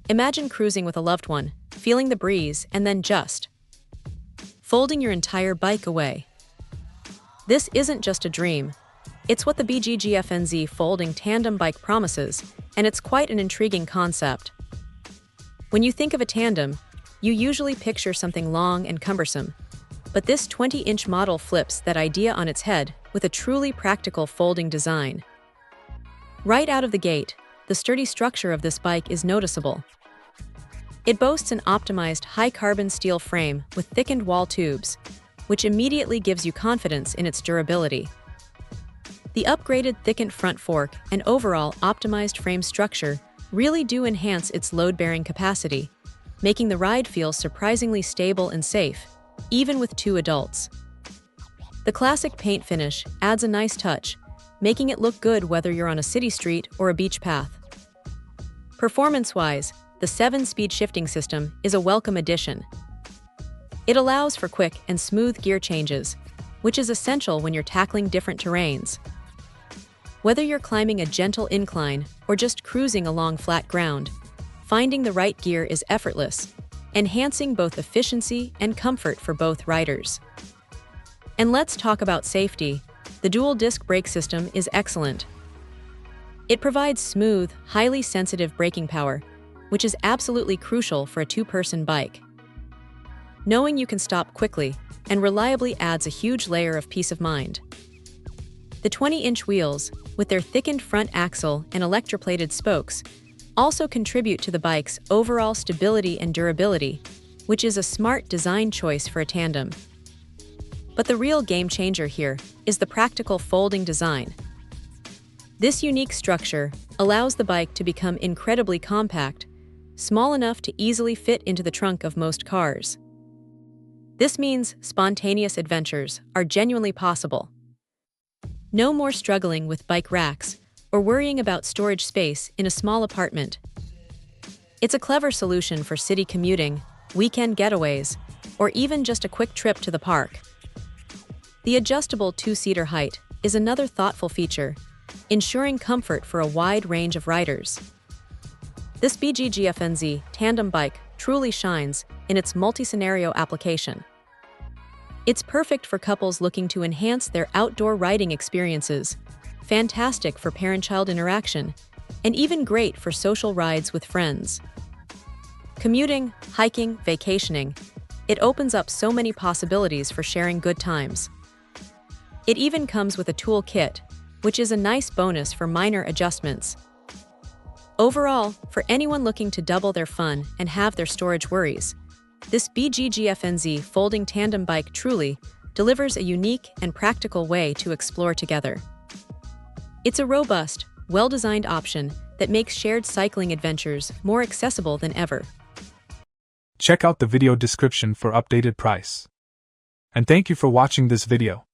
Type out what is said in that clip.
Imagine cruising with a loved one, feeling the breeze, and then just folding your entire bike away. This isn't just a dream. It's what the BGGFNZ folding tandem bike promises, and it's quite an intriguing concept. When you think of a tandem, you usually picture something long and cumbersome. But this 20-inch model flips that idea on its head with a truly practical folding design. Right out of the gate, the sturdy structure of this bike is noticeable. It boasts an optimized high-carbon steel frame with thickened wall tubes, which immediately gives you confidence in its durability. The upgraded thickened front fork and overall optimized frame structure really do enhance its load-bearing capacity, making the ride feel surprisingly stable and safe, even with two adults. The classic paint finish adds a nice touch, making it look good whether you're on a city street or a beach path. Performance-wise, the 7-speed shifting system is a welcome addition. It allows for quick and smooth gear changes, which is essential when you're tackling different terrains. Whether you're climbing a gentle incline or just cruising along flat ground, finding the right gear is effortless, enhancing both efficiency and comfort for both riders. And let's talk about safety. The dual-disc brake system is excellent. It provides smooth, highly sensitive braking power, which is absolutely crucial for a two-person bike. Knowing you can stop quickly and reliably adds a huge layer of peace of mind. The 20-inch wheels, with their thickened front axle and electroplated spokes, also contribute to the bike's overall stability and durability, which is a smart design choice for a tandem. But the real game changer here is the practical folding design. This unique structure allows the bike to become incredibly compact, small enough to easily fit into the trunk of most cars. This means spontaneous adventures are genuinely possible. No more struggling with bike racks or worrying about storage space in a small apartment. It's a clever solution for city commuting, weekend getaways, or even just a quick trip to the park. The adjustable two-seater height is another thoughtful feature, ensuring comfort for a wide range of riders. This BGGFNZ tandem bike truly shines in its multi-scenario application. It's perfect for couples looking to enhance their outdoor riding experiences, fantastic for parent-child interaction, and even great for social rides with friends. Commuting, hiking, vacationing, it opens up so many possibilities for sharing good times. It even comes with a tool kit, which is a nice bonus for minor adjustments. Overall, for anyone looking to double their fun and have their storage worries, this BGGFNZ folding tandem bike truly delivers a unique and practical way to explore together. It's a robust, well-designed option that makes shared cycling adventures more accessible than ever. Check out the video description for updated price. And thank you for watching this video.